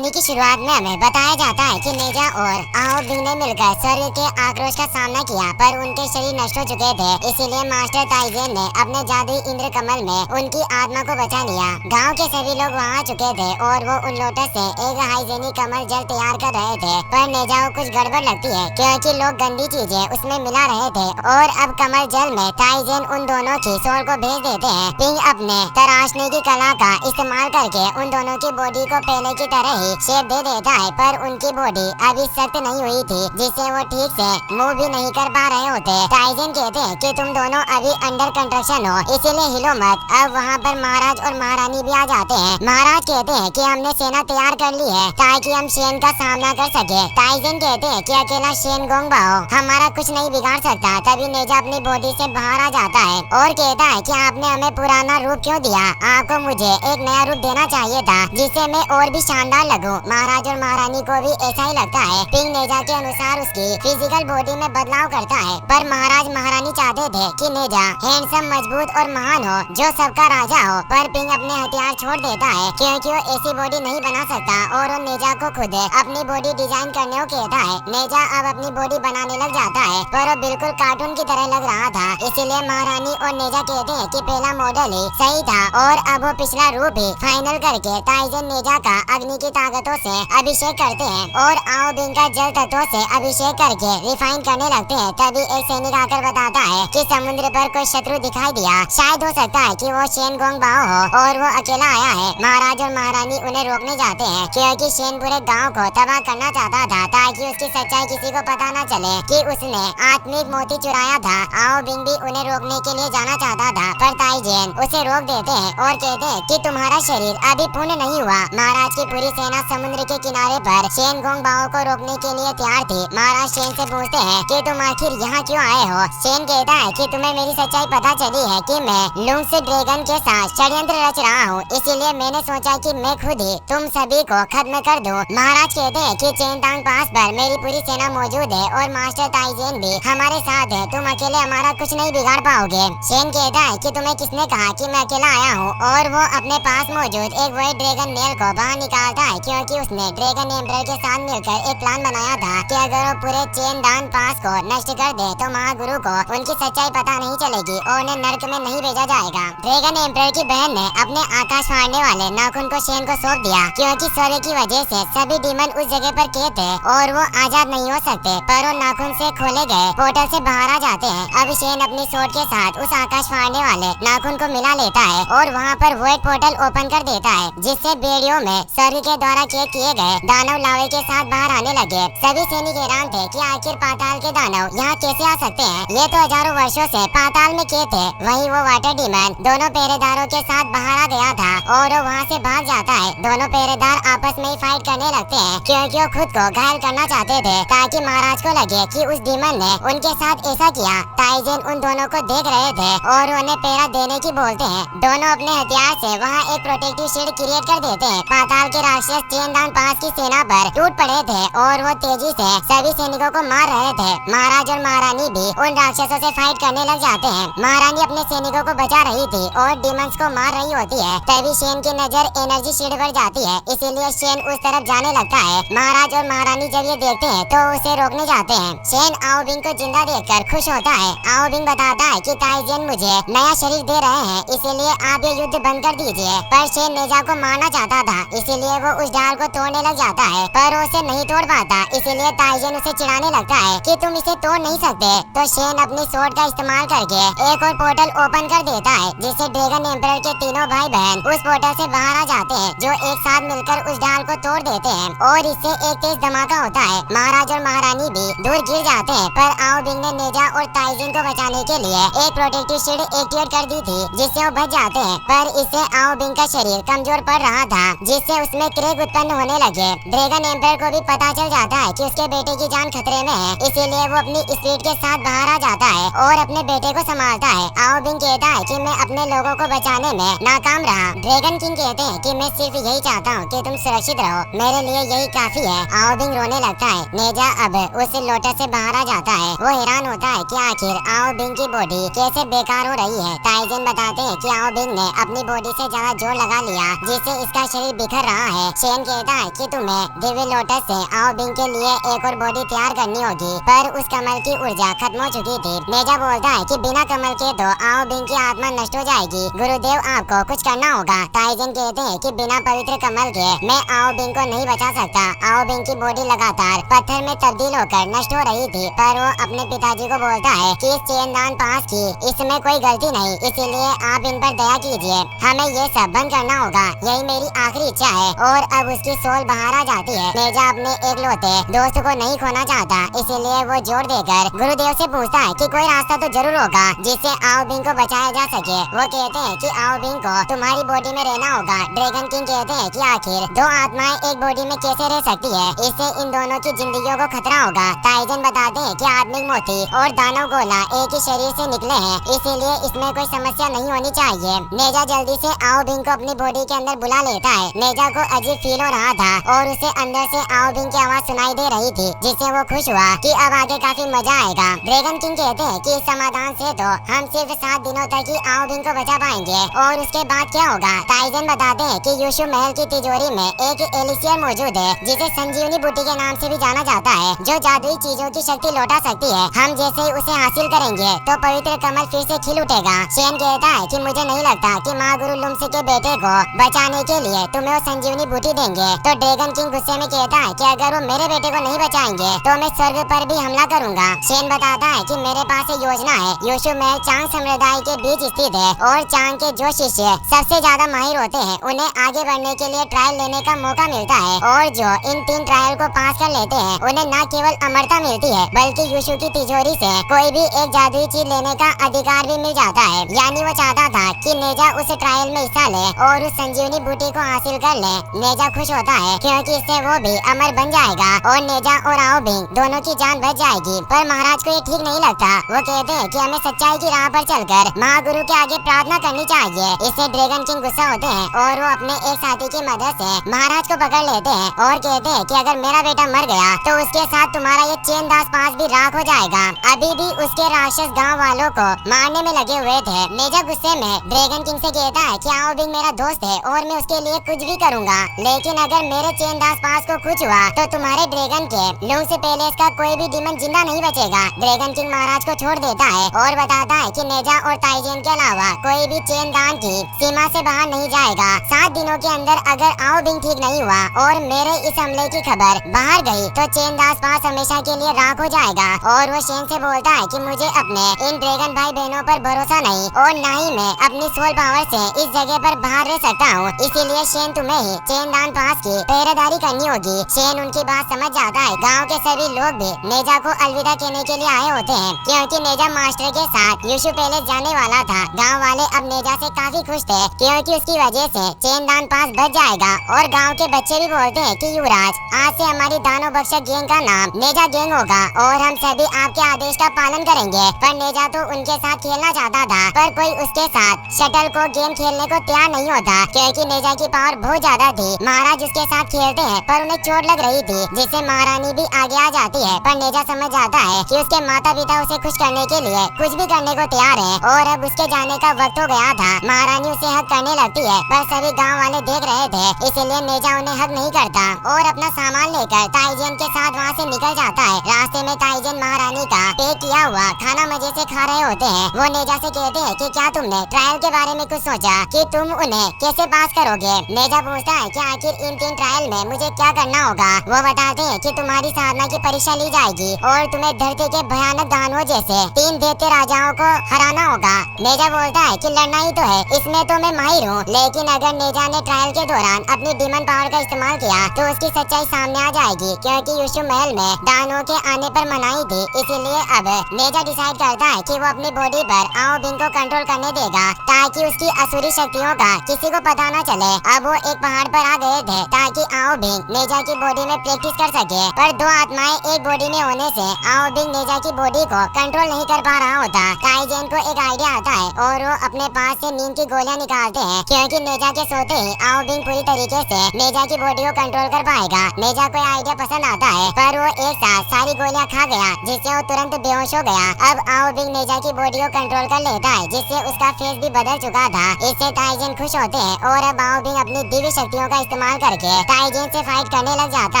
कहानी की शुरुआत में हमें बताया जाता है कि नेजा और आओ बिंग ने मिलकर स्वर्ग के आक्रोश का सामना किया, पर उनके शरीर नष्ट हो चुके थे। इसीलिए मास्टर ताइजेन ने अपने जादुई इंद्र कमल में उनकी आत्मा को बचा लिया। गांव के सभी लोग वहां आ चुके थे और वो उन लोटस से एक हाइजेनिक कमल जल तैयार कर रहे थे, पर नेजा को कुछ गड़बड़ लगती है क्योंकि लोग गंदी चीजें उसमें मिला रहे थे। और अब कमल जल में ताइजेन उन दोनों की सोल को भेज देते हैं। पिंग अपने तराशने की कला का इस्तेमाल करके उन दोनों की बॉडी को पहले की तरह ही शेप दे देता है, पर उनकी बॉडी अभी सख्त नहीं हुई थी जिससे वो ठीक से मूव भी नहीं कर पा रहे होते। ताइजेन कहते हैं कि तुम दोनों अभी अंडर कंस्ट्रक्शन हो, इसीलिए हिलो मत। अब वहाँ पर महाराज और महारानी भी आ जाते हैं। महाराज कहते हैं कि हमने सेना तैयार कर ली है ताकि हम शेन का सामना कर सके। ताइजेन कहते हैं कि अकेला शेन गोंगबाओ हमारा कुछ नहीं बिगाड़ सकता। तभी नेजा अपनी बॉडी से बाहर आ जाता है और कहता है कि आपने हमें पुराना रूप क्यों दिया, आपको मुझे एक नया रूप देना चाहिए था जिससे मैं और भी शानदार लगूं। महाराज और महारानी को भी ऐसा ही लगता है। पिंग नेजा के अनुसार उसकी फिजिकल बॉडी में बदलाव करता है, पर महाराज महारानी चाहते थे कि नेजा हैंडसम, मजबूत और महान हो, जो सबका राजा हो। पर पिंग अपने हथियार छोड़ देता है क्योंकि वो ऐसी बॉडी नहीं बना सकता और वो नेजा को खुद अपनी बॉडी डिजाइन करने को कहता है। नेजा अब अपनी बॉडी बनाने लग जाता है, पर वो बिल्कुल कार्टून की तरह लग रहा था। इसीलिए महारानी और नेजा कहते हैं कि पहला मॉडल ही सही था और अब वो पिछला रूप ही फाइनल करके ताइजेन नेजा का अग्नि की ताकतों से अभिषेक करते हैं और आओ बिंग का जल तत्वों से अभिषेक करके रिफाइन करने लगते हैं। तभी एक सैनिक आकर बताता है कि समुद्र पर कोई शत्रु दिखाई दिया, शायद हो सकता है कि वो शेन गोंगबाओ हो और वो अकेला आया है। महाराज और महारानी उन्हें रोकने जाते हैं क्योंकि शेन पूरे गाँव को तबाह करना चाहता था ताकि उसकी सच्चाई किसी को पता न चले कि उसने आत्मिक मोती चुराया था। आओ बिंग भी उन्हें रोकने के लिए जाना चाहता था, पर ताइजेन उसे रोक देते हैं और कहते हैं कि तुम्हारा शरीर अभी पूर्ण नहीं हुआ। महाराज की पूरी सेना समुद्र के किनारे पर शेन गोंगबाओ को रोकने के लिए तैयार थी। महाराज शेन से पूछते हैं कि तुम आखिर यहाँ क्यों आए हो। शेन कहता है कि तुम्हें मेरी सच्चाई पता चली है कि मैं लूंग से ड्रैगन के साथ षड्यंत्र रच रहा हूँ, इसीलिए मैंने सोचा कि मैं खुद ही तुम सभी को खत्म कर दूं। महाराज कहते हैं कि चेनतांग पास पर मेरी पूरी सेना मौजूद है और मास्टर ताइजेन भी हमारे साथ है, तुम अकेले हमारा कुछ नहीं बिगाड़ पाओगे। शेन कहता है कि तुम्हें किसने कहा कि मैं अकेला आया हूँ, और वो अपने पास मौजूद एक व्हाइट ड्रैगन मेल को बाहर निकालता है क्योंकि उसने ड्रैगन एम्परर के साथ मिलकर एक प्लान बनाया था कि अगर वो पूरे चेनदान पास को नष्ट कर दे तो महागुरु को उनकी सच्चाई पता नहीं चलेगी और उन्हें नर्क में नहीं भेजा जाएगा। ड्रैगन एम्परर की बहन ने अपने आकाश फाड़ने वाले नाखून को शेन को सौंप दिया क्योंकि सूर्य की वजह से सभी डीमन उस जगह पर कैद थे और वो आजाद नहीं हो सकते, पर वो नाखून से खोले गए पोर्टल से बाहर आ जाते हैं। अब शेन अपनी सोट के साथ उस आकाश फाड़ने वाले नाखून को मिला लेता है और वहाँ पर व्हाइट पोर्टल ओपन कर देता है जिससे बेड़ियों में सूर्य के द्वारा कैद किए गए दानव लावे के साथ बाहर आने लगे। सभी सैनिक हैरान थे कि आखिर पाताल के दानव यहाँ कैसे आ सकते हैं, ये तो हजारों वर्षों से पाताल में कैद थे। वहीं वो वाटर डीमन दोनों पहरेदारों के साथ बाहर आ गया था और वो वहाँ से भाग जाता है। दोनों पहरेदार आपस में ही फाइट करने लगते हैं क्योंकि वो खुद को घायल करना चाहते थे ताकि महाराज को लगे कि उस डीमन ने उनके साथ ऐसा किया। ताइजेन उन दोनों को देख रहे थे और उन्हें पहरा देने की बोलते हैं। दोनों अपने हथियार से वहाँ एक प्रोटेक्टिव शील्ड क्रिएट कर देते हैं। पाताल के राक्षस चेनदान पास की सेना पर टूट पड़े थे और वो तेजी से सभी सैनिकों को मार रहे थे। महाराज और महारानी भी उन राक्षसों से फाइट करने लग जाते हैं। महारानी अपने सैनिकों को बचा रही थी और डीमंस को मार रही होती है। तभी शेन की नजर एनर्जी शील्ड पर जाती है, इसीलिए शेन उस तरफ जाने लगता है। महाराज और महारानी जब ये देखते हैं तो उसे रोकने जाते हैं। शेन आओ बिंग को जिंदा देखकर खुश होता है। आओ बिंग बताता है कि ताइजेन मुझे नया शरीर दे रहे हैं, इसीलिए आप ये युद्ध बंद कर दीजिए। पर शेन नेजा को मारना चाहता था, इसीलिए वो उस डाल को तोड़ने लग जाता है, पर वो उसे नहीं तोड़ पाता। इसीलिए ताइजेन उसे चिढ़ाने लगता है कि तुम इसे तोड़ नहीं सकते। तो शेन अपनी सोर्ड का इस्तेमाल करके एक और पोर्टल ओपन कर देता है जिससे ड्रैगन एम्परर के तीनों भाई बहन उस पोर्टल से बाहर आ जाते हैं, जो एक साथ मिलकर उस डाल को तोड़ देते हैं और इससे एक तेज धमाका होता है। महाराज और महारानी भी दूर गिर जाते हैं, पर आओ बिंग ने नेजा और ताइजेन को बचाने के लिए एक प्रोटेक्टिव शील्ड एक्टिवेट कर दी थी जिससे वो बच जाते हैं। पर इससे आओ बिंग का शरीर कमजोर पड़ रहा था जिससे उसमें क्रेग उत्पन्न होने लगे। ड्रैगन एम्परर को भी पता चल जाता है कि उसके बेटे की जान खतरे में है, इसीलिए वो अपनी स्पीड के साथ बाहर आ जाता है और अपने बेटे को संभालता है। आओ बिंग कहता है कि मैं अपने लोगों को बचाने में नाकाम रहा। ड्रैगन किंग कहते हैं कि मैं सिर्फ यही चाहता हूँ कि तुम सुरक्षित रहो, मेरे लिए यही काफी है। आओ बिंग रोने लगता है। नेजा अब उस लोटस से बाहर आ जाता है। वो हैरान होता है कि आखिर आओ बिंग की बॉडी कैसे बेकार हो रही है। ताइजेन बताते हैं कि आओ बिंग ने अपनी बॉडी से ज्यादा जोर लगा लिया जिससे इसका शरीर बिखर रहा है। शेन कहता है कि तुम्हें दिव्य लोटस से आओ बिंग के लिए एक और बॉडी तैयार करनी होगी, पर उस कमल की ऊर्जा खत्म हो चुकी थी। नेजा बोलता है कि बिना कमल के तो आओ बिंग की आत्मा नष्ट हो जाएगी, गुरुदेव आपको कुछ करना होगा। ताइजन कहते हैं कि बिना पवित्र कमल के मैं आओ बिंग को नहीं बचा सकता। आओ बिंग की बॉडी लगातार पत्थर में तब्दील होकर नष्ट हो रही थी, पर वो अपने पिताजी को बोलता है कि इस चेनदान पास की इसमें कोई गलती नहीं, इसीलिए आप इन पर दया कीजिए। हमें ये सब बंद करना होगा, यही मेरी आखिरी इच्छा है। और अब उसकी सोल बाहर आ जाती है। नेजा अपने एकलौते दोस्त को नहीं खोना चाहता, इसीलिए वो जोर देकर गुरुदेव से पूछता है कि कोई रास्ता तो जरूर होगा जिससे आओ बिंग को बचाया जा सके। वो कहते हैं कि आओ बिंग को तुम्हारी बॉडी में रहना होगा। ड्रैगन किंग कहते हैं कि आखिर दो आत्माएं एक बॉडी में कैसे रह सकती है, इससे इन दोनों की जिंदगियों को खतरा होगा। ताइजन बताते हैं कि आत्मिक मोती और दानव गोला एक ही शरीर से निकले हैं, इसीलिए इसमें कोई समस्या नहीं होनी चाहिए। नेजा जल्दी से आओ बिंग को अपनी बॉडी के अंदर बुला लेता है। नेजा को अजीब फील हो रहा था और उसे अंदर से आओ बिंग की आवाज सुनाई दे रही थी, जिससे वो खुश हुआ कि अब आगे काफी मजा आएगा। ड्रैगन किंग कहते हैं कि इस समाधान से तो हम सिर्फ 7 दिनों तक ही आओ बिंग को बचा पाएंगे, और उसके बाद क्या होगा। ताइजन बताते हैं कि यूशु महल की तिजोरी में एक एलिसियर मौजूद है, जिसे संजीवनी बूटी के नाम से भी जाना जाता है, जो जादुई चीजों की शक्ति लौटा सकती है। हम जैसे ही उसे हासिल करेंगे तो पवित्र कमल फिर से खिल उठेगा। शेन कहता है कि मुझे नहीं लगता कि महागुरु लुम्से के बेटे को बचाने के लिए तुम्हें वो संजीवनी बूटी देंगे। तो ड्रैगन किंग गुस्से में कहता है कि अगर वो मेरे बेटे को नहीं बचाएंगे तो मैं स्वर्ग पर भी हमला करूंगा। शेन बताता है कि मेरे पास एक योजना है। यूशु महल चांग समुदाय के बीच स्थित है, और चांग के जो शिष्य सबसे ज्यादा माहिर होते हैं उन्हें आगे बढ़ने के लिए ट्रायल लेने का मौका मिलता है, और जो इन 3 ट्रायल को पास कर लेते हैं उन्हें न केवल अमरता मिलती है, बल्कि यूशु की तिजोरी से कोई भी एक जादुई चीज लेने का अधिकार भी मिल जाता है। यानी वो चाहता था कि नेजा उस ट्रायल में हिस्सा ले और उस संजीवनी बूटी को हासिल कर ले। नेजा खुश होता है क्योंकि इससे वो भी अमर बन जाएगा और नेजा और आओ बिंग दोनों की जान बच जाएगी। पर महाराज को ये ठीक नहीं लगता। वो कहते हैं कि हमें सच्चाई की राह पर चलकर महागुरु के आगे प्रार्थना करनी चाहिए। इससे ड्रैगन किंग गुस्सा होते हैं और वो अपने एक साथी की मदद से महाराज को पकड़ लेते हैं और कहते हैं कि अगर मेरा बेटा मर गया तो उसके साथ तुम्हारा ये चेनदास पास भी राख हो जाएगा। अभी भी उसके राक्षस गाँव वालों को मारने में लगे हुए थे। नेजा गुस्से में ड्रैगन किंग से कहता है कि आओ बिंग मेरा दोस्त है और मैं उसके लिए कुछ भी करूंगा, लेकिन अगर मेरे चेनदास पास को कुछ हुआ तो तुम्हारे ड्रैगन के लूंग से पैलेस का कोई भी डीमन जिंदा नहीं बचेगा। ड्रैगन किंग महाराज को छोड़ देता है और बताता है कि नेजा और ताइजेन के अलावा कोई भी चेनदान की सीमा से बाहर नहीं जाएगा। 7 दिनों के अंदर अगर आओ बिंग ठीक नहीं हुआ और मेरे इस हमले की खबर बाहर गई तो चेनदास पास हमेशा के लिए राख हो जाएगा। और वो शेन से बोलता है कि मुझे अपने इन ड्रैगन भाई बहनों पर भरोसा नहीं और न ही मैं अपनी सोल पावर से इस जगह पर बाहर रह सकता हूँ, इसीलिए शेन तुम्हें ही चेनदान पास की पहरेदारी करनी होगी। शेन उनकी बात समझ जाता है। गांव के सभी लोग भी नेजा को अलविदा कहने के लिए आए होते हैं, क्योंकि नेजा मास्टर के साथ यूशु पैलेस जाने वाला था। गांव वाले अब नेजा से काफी खुश थे, क्योंकि उसकी वजह से चेनदान पास बच जाएगा। और गांव के बच्चे भी बोलते हैं कि युवराज, आज से हमारी दानव बख्शक गैंग का नाम नेजा गैंग होगा और हम सभी आपके आदेश का पालन करेंगे। पर नेजा तो उनके साथ खेलना चाहता था, पर कोई उसके साथ शटल को गेम खेलने को तैयार नहीं होता, क्योंकि नेजा की पावर बहुत ज्यादा थी। महाराज उसके साथ खेलते हैं पर उन्हें चोट लग रही थी, जिससे महारानी भी आगे आ जाती है। पर नेजा समझ जाता है कि उसके माता पिता उसे खुश करने के लिए कुछ भी करने को तैयार है और अब उसके जाने का वक्त हो गया था। महारानी उसे हक करने लगती है, पर सभी गाँव वाले देख रहे थे, इसलिए नेजा उन्हें हक नहीं करता और अपना सामान लेकर ताइजेन के साथ वहाँ से निकल जाता है। रास्ते में ताइजेन महारानी का पैक किया हुआ खाना मजे से खा रहे होते हैं। वो नेजा से कहते हैं कि क्या तुमने ट्रायल के बारे में कुछ सोचा कि तुम उन्हें कैसे पास करोगे। नेजा पूछता है कि आखिर इन 3 ट्रायल में मुझे क्या करना होगा। वो बताते हैं कि तुम्हारी साधना की परीक्षा ली जाएगी और तुम्हें धरती के भयानक दानवों जैसे 3 दैत्य राजाओं को हराना होगा। नेजा बोलता है कि लड़ना ही तो है, इसमें तो मैं माहिर हूँ, लेकिन अगर नेजा ने ट्रायल के दौरान अपनी डीमन पावर का इस्तेमाल किया तो उसकी सच्चाई सामने आ जाएगी, क्योंकि यूशु महल में दानवों के आने पर मनाही थी। इसीलिए अब नेजा डिसाइड करता है कि वो अपनी बॉडी पर आओ बिंग को कंट्रोल करने देगा, ताकि उसकी असुरी शक्तियों का किसी को पता न चले। अब वो एक पहाड़ पर आ गए थे ताकि आओ बिंग नेजा की बॉडी में प्रैक्टिस कर सके, पर 2 आत्माएं एक बॉडी में होने से आओ बिंग नेजा की बॉडी को कंट्रोल नहीं कर पा रहा होता। ताइजेन को एक आइडिया आता है और वो अपने पास से नींद की गोलियां निकालते हैं, क्योंकि नेजा के सोते ही आओ बिंग पूरी तरीके से नेजा की बॉडी को कंट्रोल कर पाएगा। नेजा को आइडिया पसंद आता है, पर वो एक साथ सारी गोलियां खा गया, जिससे वो तुरंत बेहोश हो गया। अब आओ बिंग नेजा की बॉडी को कंट्रोल कर लेता है, जिससे उसका फेस भी बदल चुका था। इससे ताइजेन खुश होते हैं और अब आओ बिंग अपनी दिव्य शक्तियों का इस्तेमाल करके ताइजेन से फाइट करने लग जाता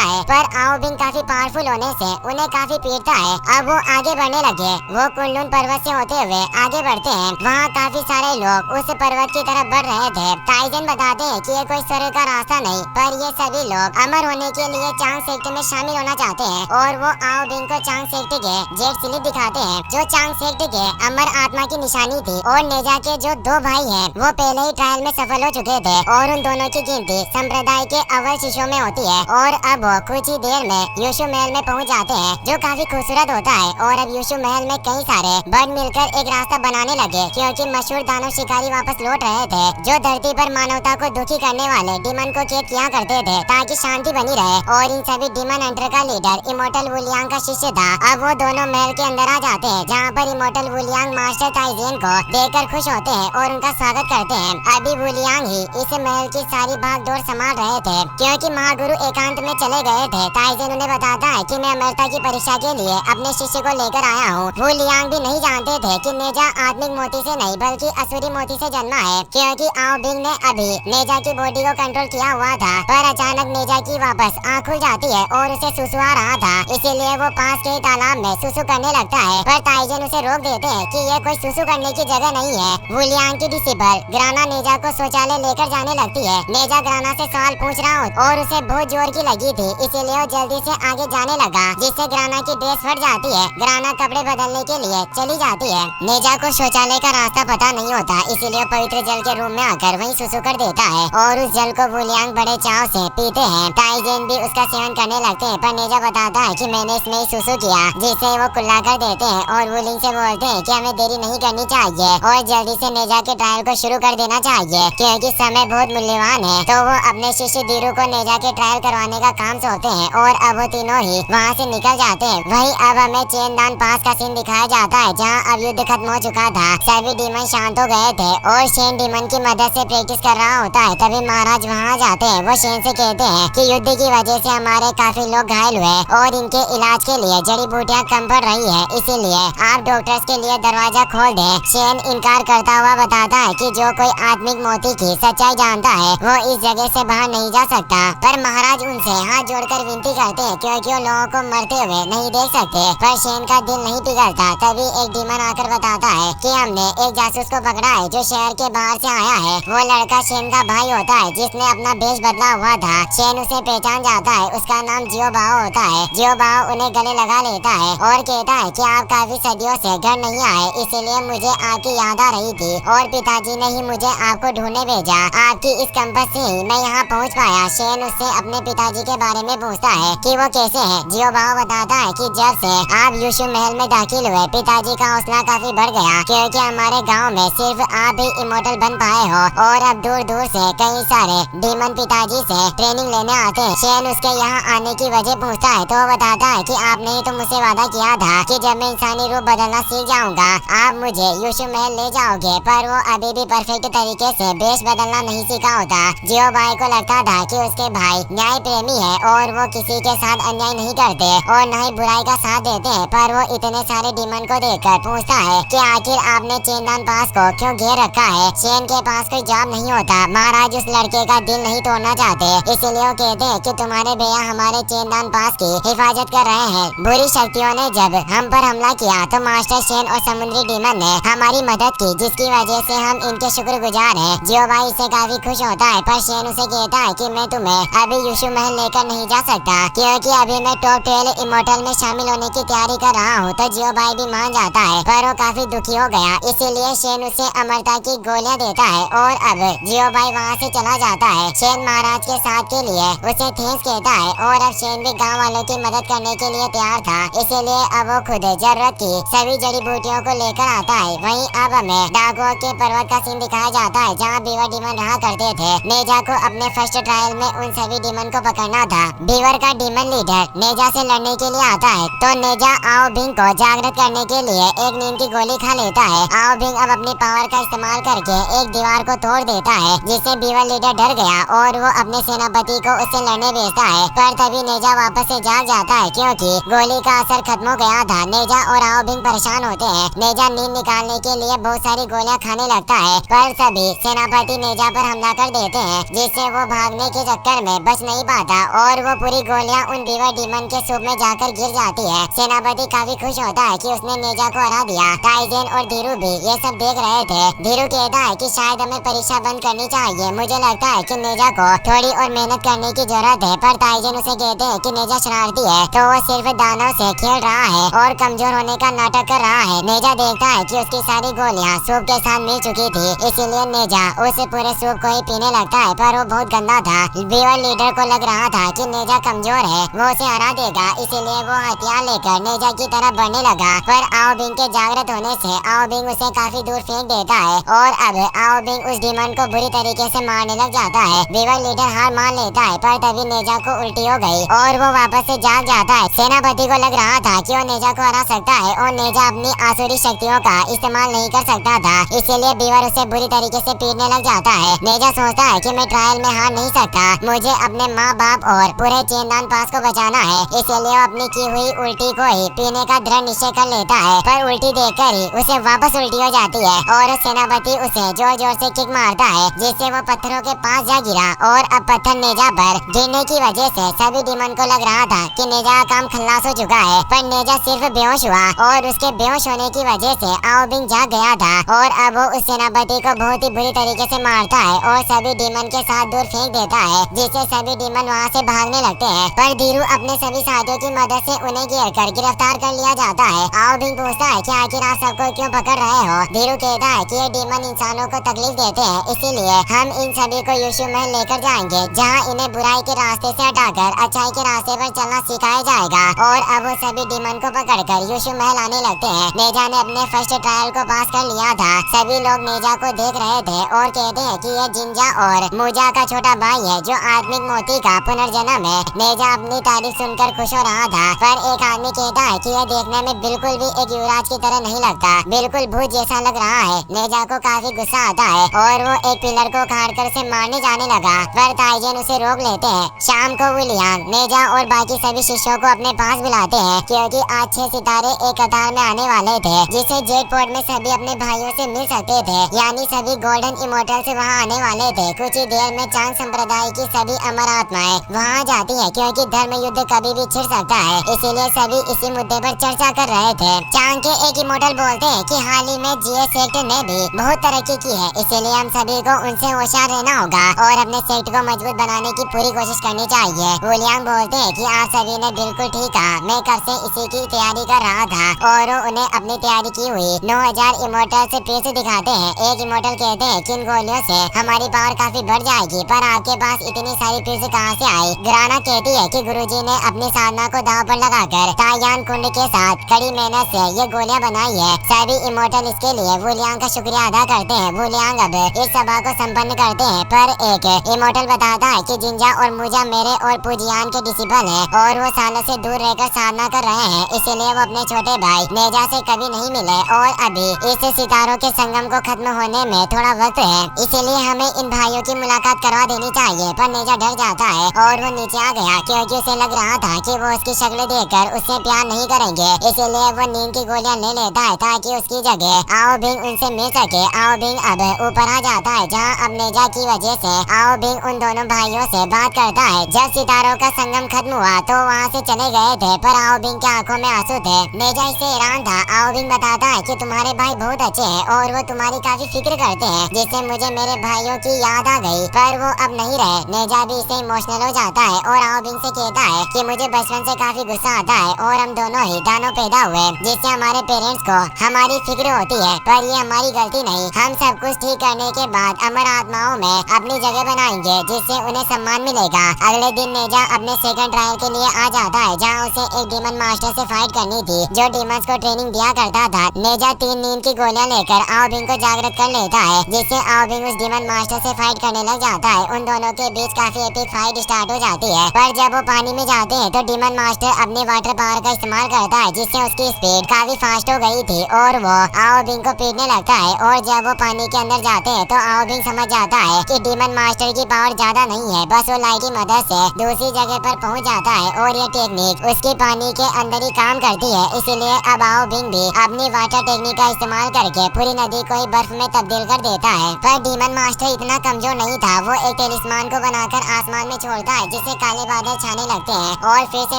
है, पर आओ बिंग काफी पावरफुल होने से उन्हें काफी पीटता है। अब वो आगे बढ़ने लगे। वो कुनलुन पर्वत से होते हुए आगे बढ़ते हैं। वहाँ काफी सारे लोग उस पर्वत की तरफ बढ़ रहे थे। ताइजेन बताते हैं कि ये कोई स्वर्ग का रास्ता नहीं, पर ये सभी लोग अमर होने के लिए चांग सेक्टर में शामिल होना चाहते हैं। और वो आओ बिंग को चांग सेक्टर के जेट स्लिप दिखाते हैं, जो चांग सेक्टर के अमर आत्मा की निशानी थी। और नेजा के जो दो भाई हैं, वो पहले ही ट्रायल में सफल हो चुके थे और उन दोनों की गिनती संप्रदाय के अव्वल शिष्यों में होती है। और अब वो कुछ ही देर में यूशु महल में पहुंच जाते हैं, जो काफी खूबसूरत होता है। और अब यूशु महल में कई सारे बर्ड मिलकर एक रास्ता बनाने लगे, क्योंकि मशहूर दानव शिकारी वापस लौट रहे थे, जो धरती पर मानवता को दुखी करने वाले डिमन को कैद किया करते थे ताकि शांति बनी रहे। और इन सभी डिमन हंटर का लीडर इमोर्टल वुलियांग का शिष्य था। अब वो दोनों महल के अंदर आ जाते हैं, जहाँ पर इमोर्टल वुलियांग मास्टर ताइजेन को देखकर खुश होते हैं और उनका स्वागत करते हैं। अभी वुलियांग ही इस महल की सारी भाग दौड़ संभाल रहे थे, क्योंकि महागुरु एकांत में चले गए थे। ताइजेन उन्हें बताता है कि मैं अमरता की परीक्षा के लिए अपने शिष्य को लेकर आया हूँ। वुलियांग भी नहीं जानते थे कि नेजा आत्मिक मोती से नहीं बल्कि असुरी मोती से जन्मा है, क्योंकि आओ बिंग ने अभी नेजा की बॉडी को कंट्रोल किया हुआ था। पर अचानक नेजा की वापस आँख खुल जाती है और उसे सुसु आ रहा था, इसीलिए वो पास के ही तालाब में सुसु करने लगता है। पर ताइजेन उसे रोक देते हैं कि ये कोई सुसु करने की जगह नहीं है। वुलियांग की डिसिपल ग्राना नेजा को शौचालय लेकर जाने लगती है। नेजा ग्राना से सवाल पूछ रहा हो और उसे बहुत जोर की लगी थी, इसीलिए वो जल्दी से आगे जाने लगा, जिससे ग्राना की ड्रेस फट जाती है। ग्राना कपड़े बदलने के लिए चली जाती है। नेजा को शौचालय का रास्ता पता नहीं होता, इसीलिए पवित्र जल के रूम में आकर वहीं सुसु कर देता है और उस जल को वुलियांग बड़े चाव से पीते हैं। ताइजेन भी उसका सेवन करने लगते हैं, पर नेजा बताता है कि मैंने इसमें ही सुसु किया, जिसे वो कुल्ला कर देते हैं और वुलिंग से बोलते हैं कि हमें देरी नहीं करनी चाहिए और जल्दी से नेजा के ट्रायल को शुरू कर देना चाहिए, क्योंकि समय बहुत मूल्यवान है। तो वो अपने शिष्य दीरू को नेजा के ट्रायल करवाने का काम सौंपते हैं और अब वो तीनों ही वहाँ से निकल जाते हैं। वहीं अब हमें चेनदान पास का सीन दिखाया जाता है, जहाँ अब युद्ध खत्म हो चुका था। सभी डीमन शांत हो गए थे और शेन डीमन की मदद से प्रैक्टिस कर रहा होता है। तभी महाराज वहाँ जाते हैं। वो शेन से कहते हैं कि युद्ध की वजह से हमारे काफी लोग घायल हुए और इनके इलाज के लिए जड़ी बूटियाँ कम पड़ रही है, इसीलिए आप डॉक्टर्स के लिए दरवाजा खोल दे। शेन इनकार करता हुआ बताता है कि जो कोई आत्मिक मोती की सच्चाई जानता है वो इस जगह से बाहर नहीं जा सकता। पर महाराज उनसे हाथ जोड़कर विनती करते हैं, क्योंकि वो लोगों को मरते हुए नहीं देख सकते। पर शेन का दिल नहीं पिघलता। तभी एक डीमन आकर बताता है कि हमने एक जासूस को पकड़ा है जो शहर के बाहर से आया है। वो लड़का शेन का भाई होता है, जिसने अपना भेष बदला हुआ था। शेन उसे पहचान जाता है। उसका नाम जियो बाओ होता है। जियो बाओ उन्हें गले लगा लेता है और कहता है कि आप काफी सदियों से घर नहीं आए, इसीलिए मुझे आपकी याद आ रही थी और पिताजी ने ही मुझे आपको ढूंढने भेजा। आपकी इस कंपस से ही मैं यहाँ पहुँच पाया। शेन उससे अपने पिताजी के बारे में पूछता है कि वो कैसे हैं। जियो बाओ बताता है कि जब से आप यूशु महल में दाखिल हुए, पिताजी का हौसला काफी बढ़ गया, क्योंकि हमारे गांव में सिर्फ आप ही इमोर्टल बन पाए हो और अब दूर दूर से कई सारे डीमन पिताजी से ट्रेनिंग लेने आते हैं। शेन उसके यहाँ आने की वजह पूछता है तो वो बताता है कि आपने ही तो मुझसे वादा किया था कि जब मैं इंसानी रूप बदलना सीख जाऊंगा आप मुझे यूशु महल ले जाओगे, पर वो अभी भी परफेक्ट तरीके से भेष बदलना नहीं सीखा होता। जियो बाई को लगता था कि उसके भाई न्याय प्रेमी है और वो किसी के साथ अन्याय नहीं करते और न ही बुराई का साथ देते हैं। पर वो इतने सारे डीमन को देखकर पूछता है कि आखिर आपने चेनदान पास को क्यों घेर रखा है। शेन के पास कोई जवाब नहीं होता। महाराज उस लड़के का दिल नहीं तोड़ना चाहते, इसलिए वो कहते हैं कि तुम्हारे भैया हमारे चेनदान पास की हिफाजत कर रहे हैं। बुरी शक्तियों ने जब हम पर हमला किया तो मास्टर शेन और समुद्री डीमन ने हमारी मदद की, जिसकी वजह से हम इनके शुक्रगुजार हैं। जियो भाई इससे काफी खुश होता है, पर शेन उसे कहता है कि मैं तुम्हें अभी यूशु महल लेकर नहीं जा सकता, क्योंकि अभी मैं टॉप 12 इमोर्टल में शामिल होने की तैयारी कर रहा हूँ। तो जियो भाई भी मान जाता है, पर वो काफी दुखी हो गया, इसीलिए शेन उसे अमरता की गोलियां देता है और अब जियो भाई वहाँ से चला जाता है। शेन महाराज के साथ के लिए उसे थैंक्स कहता है और अब शेन भी गाँव वालों की मदद करने के लिए तैयार था, इसीलिए अब वो खुद जरूरत की सभी जड़ी बूटियों को लेकर आता है। वहीं अब हमें डागो के पर्वत का सीन दिखाया जाता है, जहाँ बीवर डीमन रहा करते थे। नेजा को अपने फर्स्ट ट्रायल में उन सभी डीमन को पकड़ना था। बीवर का डीमन लीडर नेजा से लड़ने के लिए आता है, तो नेजा आओ बिंग को जागृत करने के लिए एक नींद की गोली खा लेता है। आओ बिंग अब अपनी पावर का इस्तेमाल करके एक दीवार को तोड़ देता है, जिससे बीवर लीडर डर गया और वो अपने सेनापति को उससे लड़ने भेजता है। पर तभी नेजा वापस से जाग जाता है, क्योंकि गोली का असर खत्म हो गया था। नेजा और आओ बिंग परेशान होते हैं। नेजा नींद निकालने के लिए बहुत सारी गोलियां खाने लगता है, पर सभी सेनापति नेजा पर हमला कर देते हैं, जिससे वो वो भागने के चक्कर में बच नहीं पाता और वो पूरी गोलियां उन बीवर डीमन के सूप में जाकर गिर जाती है। सेनापति काफी खुश होता है कि उसने नेजा को हरा दिया। टाइजन और धीरू भी ये सब देख रहे थे। धीरू कहता है कि शायद हमें परीक्षा बंद करनी चाहिए। मुझे लगता है कि नेजा को थोड़ी और मेहनत करने की जरूरत है, पर टाइजन उसे कहते हैं कि नेजा शरारती है तो वो सिर्फ दानों से खेल रहा है और कमजोर होने का नाटक कर रहा है। नेजा देखता है कि उसकी सारी गोलियां सूप के साथ मिल चुकी थी, इसीलिए नेजा उस पूरे सूप को ही पीने लगता है, पर वो बहुत गंदा था। बीवर लीडर को लग रहा था कि नेजा कमजोर है, वो उसे हरा देगा, इसीलिए वो हथियार लेकर नेजा की तरफ बढ़ने लगा। पर आओ बिंग के जागृत होने से आओ बिंग उसे काफी दूर फेंक देता है और अब आओ बिंग उस डीमन को बुरी तरीके से मारने लग जाता है। बीवर लीडर हार मान लेता है, पर तभी नेजा को उल्टी हो गई और वो वापस से जाग जाता है। सेनापति को लग रहा था कि वो नेजा को हरा सकता है और नेजा अपनी आसुरी शक्तियों का इस्तेमाल नहीं कर सकता था, इसीलिए बीवर उसे बुरी तरीके से पीटने लग जाता है। नेजा सोचता है कि मैं ट्रायल में हार नहीं सकता, मुझे अपने माँ बाप और पूरे चेंदान पास को बचाना है, इसलिए वो अपनी की हुई उल्टी को ही पीने का दृढ़ निश्चय कर लेता है। पर उल्टी देखकर ही उसे वापस उल्टी हो जाती है और सेनापति उसे जोर जोर से किक मारता है, जिससे वो पत्थरों के पास जा गिरा और अब पत्थर नेजा पर गिरने की वजह से सभी डीमन को लग रहा था कि नेजा का काम खल्लास हो चुका है। पर नेजा सिर्फ बेहोश हुआ और उसके बेहोश होने की वजह से आओ बिंग जाग गया था और अब वो उस सेनापति को बहुत ही बुरी तरीके से मारता है और सभी डीमन के साथ दूर फेंक देता है, जिससे सभी डीमन वहाँ से भागने लगते हैं। पर धीरू अपने सभी साथियों की मदद से उन्हें घेर कर गिरफ्तार कर लिया जाता है। आओ बिंग पूछता है कि आखिर आप सबको क्यों पकड़ रहे हो। धीरू कहता है कि ये डीमन इंसानों को तकलीफ देते हैं, इसीलिए हम इन सभी को यीशु महल लेकर जाएंगे, जहाँ इन्हें बुराई के रास्ते से हटाकर अच्छाई के रास्ते पर चलना सिखाया जाएगा। और अब वो सभी डीमन को पकड़कर यीशु महल आने लगते हैं। नेजा ने अपने फर्स्ट ट्रायल को पास कर लिया था। सभी लोग नेजा को देख रहे थे और कहते हैं कि ये जिंजा और मूजा का छोटा भाई है जो आत्मिक मोती का पुनर्जन्म है। नेजा अपनी तारीफ सुनकर खुश हो रहा था, पर एक आदमी कहता है कि यह देखने में बिल्कुल भी एक युवराज की तरह नहीं लगता, बिल्कुल भूत जैसा लग रहा है। नेजा को काफी गुस्सा आता है और वो एक पिलर को उखाड़कर उसे मारने जाने लगा, पर टाइजन उसे रोक लेते हैं। शाम को विलियम, नेजा और बाकी सभी शिष्यों को अपने पास बुलाते हैं, क्योंकि आज 6 सितारे एक कतार में आने वाले थे, जिससे जेट पोर्ट में सभी अपने भाइयों से मिल सकते थे, यानी सभी गोल्डन इमोर्टल्स वहाँ आने वाले थे। कुछ ही देर में चांग संप्रदाय की सभी अमर आत्माएं वहाँ जाती है, क्योंकि धर्म युद्ध कभी भी छिड़ सकता है, इसीलिए सभी इसी मुद्दे पर चर्चा कर रहे थे। चांग के एक इमोर्टल बोलते हैं कि हाल ही में जीए सेक्ट ने भी बहुत तरक्की की है, इसीलिए हम सभी को उनसे होशियार रहना होगा और अपने सेक्ट को मजबूत बनाने की पूरी कोशिश करनी चाहिए। विलियम बोलते हैं कि आप सभी ने बिल्कुल ठीक कहा, मैं कब से इसी की तैयारी कर रहा था और उन्हें अपनी तैयारी की हुई 9000 इमोर्टल से फिर से दिखाते हैं। एक इमोर्टल कहते हैं कि इन गोलियों से हमारी पावर काफी बढ़ जाएगी, पर आपके पास इतनी सारी फिर से कहाँ से आई। ग्राना कहती है कि गुरुजी ने अपनी साधना को दांव पर लगाकर तायान कुंड के साथ कड़ी मेहनत से ये गोलियां बनाई है। सभी इमोर्टल इसके लिए वुलियांग का शुक्रिया अदा करते हैं। वुलियांग अब इस सभा को संपन्न करते हैं, पर एक इमोर्टल बताता है कि जिंजा और मूजा मेरे और पूजियान के डिसिपल हैं और वो सालों से दूर रहकर साधना कर रहे हैं, इसलिए वो अपने छोटे भाई नेजा से कभी नहीं मिले और अभी इस सितारों के संगम को खत्म होने में थोड़ा वक्त है, इसीलिए हमें इन भाइयों की मुलाकात करवा देनी चाहिए। पर नेजा डर जाता है और वो नीचे आ गया, क्योंकि उसे लग रहा था कि वो उसकी शक्ल देखकर उससे प्यार नहीं करेंगे, इसीलिए वो नींद की गोलियां ले लेता है ताकि उसकी जगह आओ बिंग उनसे मिल सके। आओ बिंग अब ऊपर आ जाता है, जहाँ अब नेजा की वजह से आओ बिंग उन दोनों भाइयों से बात करता है। जब सितारों का संगम खत्म हुआ तो वहाँ से चले गए थे, पर आओ बिंग की आंखों में आंसू थे। नेजा इससे हैरान था। आओ बिंग बताता है कि तुम्हारे भाई बहुत अच्छे हैं और वो तुम्हारी काफी फिक्र करते हैं, जिससे मुझे मेरे भाइयों की याद आ गई, पर वो अब नहीं रहे। नेजा भी इससे इमोशनल हो जाता है और आओ बिंग से कहता है कि मुझे बचपन से काफी गुस्सा आता है और हम दोनों ही दानव पैदा हुए, जिससे हमारे पेरेंट्स को हमारी फिक्र होती है, पर ये हमारी गलती नहीं। हम सब कुछ ठीक करने के बाद अमर आत्माओं में अपनी जगह बनाएंगे, जिससे उन्हें सम्मान मिलेगा। अगले दिन नेजा अपने सेकंड ट्रायल के लिए आ जाता है, जहाँ उसे एक डीमन मास्टर से फाइट करनी थी, जो डीमंस को ट्रेनिंग दिया करता था। नेजा 3 नींद की गोलियां लेकर आओ बिंग को जागृत कर लेता है, जिससे आओ बिंग उस डीमन मास्टर से फाइट करने लग जाता है। उन दोनों के बीच काफी एपिक फाइट स्टार्ट हो जाती है, पर जब वो पानी में जाते हैं तो डीमन मास्टर अपने वाटर पावर का इस्तेमाल करता है, जिससे उसकी स्पीड काफी फास्ट हो गई थी और वो आओ बिंग को पीटने लगता है। और जब वो पानी के अंदर जाते हैं तो आओ बिंग समझ जाता है कि डीमन मास्टर की पावर ज्यादा नहीं है, बस वो लाइट की मदद से दूसरी जगह पर पहुंच जाता है और ये टेक्निक उसकी पानी के अंदर ही काम करती है। इसीलिए अब आओ बिंग भी अपनी वाटर टेक्निक का इस्तेमाल करके पूरी नदी को ही बर्फ में तब्दील कर देता है। पर डीमन मास्टर इतना कमजोर नहीं था, वो एक टेलिस्मान को बनाकर आसमान में छोड़ता है, जिससे काले बादल छाने लगते हैं और फिर से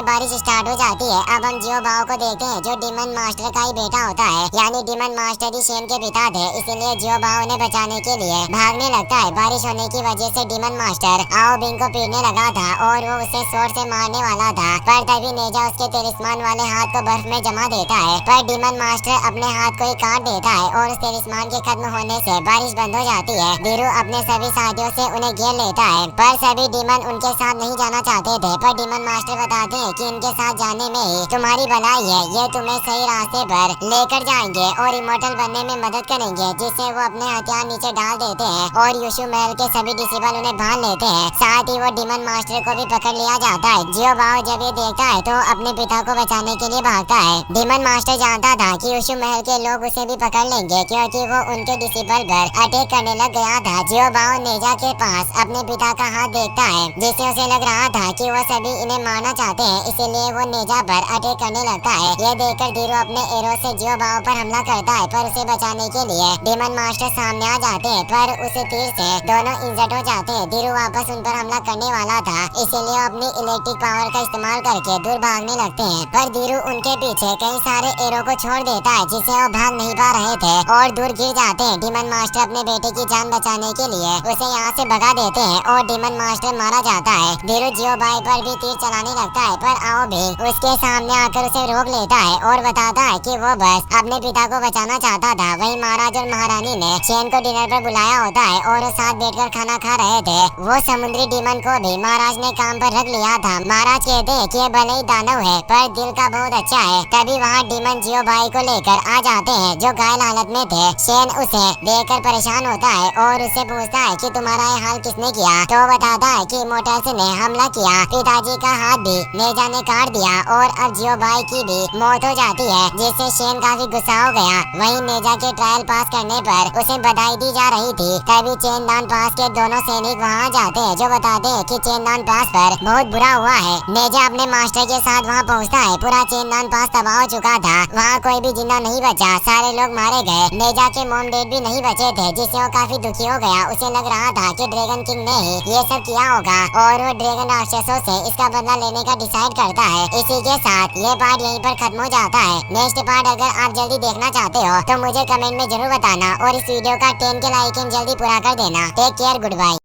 बारिश स्टार्ट हो जाती है। अब हम जियो बाओ को देखते हैं, जो डीमन मास्टर का ही बेटा होता है, यानी डीमन मास्टर ही शेन के पिता थे, इसीलिए जियो बाओ ने बचाने के लिए भागने लगता है। बारिश होने की वजह से डीमन मास्टर आओ बिंग को पीटने लगा था और वो उसे स्वॉर्ड से मारने वाला था, पर तभी नेजा उसके टेलिस्मान वाले हाथ को बर्फ में जमा देता है, पर डीमन मास्टर अपने हाथ को ही काट देता है और उस टेलिस्मान के खत्म होने से बारिश बंद हो जाती है। धीरू अपने सभी साथियों से उन्हें घेर लेता है, पर सभी डीमन उनके साथ नहीं जाना चाहते थे, पर डीमन मास्टर बताते हैं कि इनके साथ जाने में ही तुम्हारी भलाई है, ये तुम्हें सही रास्ते पर लेकर जाएंगे और इमोर्टल बनने में मदद करेंगे, जिससे वो अपने हथियार नीचे डाल देते हैं और युशु महल के सभी डिसेबल उन्हें बांध लेते हैं। साथ ही वो डीमन मास्टर को भी पकड़ लिया जाता है। जियो बाओ जब ये देखता है तो अपने पिता को बचाने के लिए भागता है। डीमन मास्टर जानता था कि युशु महल के लोग उसे भी पकड़ लेंगे, क्योंकि वो उनके डिसेबल पर अटैक करने लग गया था। जियो बाओ नेजा के पास अपने पिता का हाथ देखता है, जिससे उसे लग रहा था कि वो सभी इन्हें मारना चाहते हैं, इसीलिए वो नेजा पर अटैक करने लगता है। ये देखकर धीरू अपने एरो से जियो बाओ पर हमला करता है, पर उसे बचाने के लिए डीमन मास्टर सामने आ जाते हैं, पर उसे तीर से दोनों इंजर्ड हो जाते हैं। धीरू वापस उन पर हमला करने वाला था, इसीलिए अपनी इलेक्ट्रिक पावर का इस्तेमाल करके दूर भागने लगते हैं, पर धीरू उनके पीछे कई सारे एरो को छोड़ देता है, जिससे वो भाग नहीं पा रहे थे और दूर गिर जाते हैं। डीमन मास्टर अपने बेटे की जान बचाने के लिए उसे यहाँ से भगा देते हैं और डीमन मास्टर मारा जाता है। धीरू जियो बाई पर भी तीर चलाने लगता है, पर आओ भी उसके सामने आकर उसे रोक लेता है और बताता है कि वो बस अपने पिता को बचाना चाहता था। वहीं महाराज और महारानी ने शेन को डिनर पर बुलाया होता है और वो साथ बैठकर खाना खा रहे थे। वो समुद्री डीमन को भी महाराज ने काम पर रख लिया था। महाराज कहते हैं कि ये भले ही दानव है, पर दिल का बहुत अच्छा है। तभी वहाँ डीमन जियो बाई को लेकर आ जाते हैं, जो घायल हालत में थे। शेन उसे देखकर परेशान होता है और उससे पूछता है कि तुम्हारा ये हाल किसने किया, तो बताता है कि इमोर्टल्स ने हमला किया, पिताजी का हाथ भी नेजा ने काट दिया और अब जियो बाई की भी मौत हो जाती है, जिससे शेन काफी गुस्सा हो गया। वहीं नेजा के ट्रायल पास करने पर उसे बधाई दी जा रही थी। तभी चेनदान पास के दोनों सैनिक वहाँ जाते हैं, जो बताते हैं कि चेनदान पास पर बहुत बुरा हुआ है। नेजा अपने मास्टर के साथ वहाँ पहुँचता है। पूरा चेनदान पास तबाह हो चुका था, वहाँ कोई भी जिंदा नहीं बचा, सारे लोग मारे गए। नेजा के मॉम डैड भी नहीं बचे थे, जिससे वो काफी दुखी हो गया। उसे लग रहा था कि ड्रैगन किंग ने ही ये सब किया होगा और वो ड्रैगन राक्षसों से इसका बदला लेने का डिसाइड करता है। इसी के साथ ये पार्ट यहीं पर खत्म हो जाता है। नेक्स्ट पार्ट अगर आप जल्दी देखना चाहते हो तो मुझे कमेंट में जरूर बताना और इस वीडियो का 10 के लाइक जल्दी पूरा कर देना। Take care, good bye.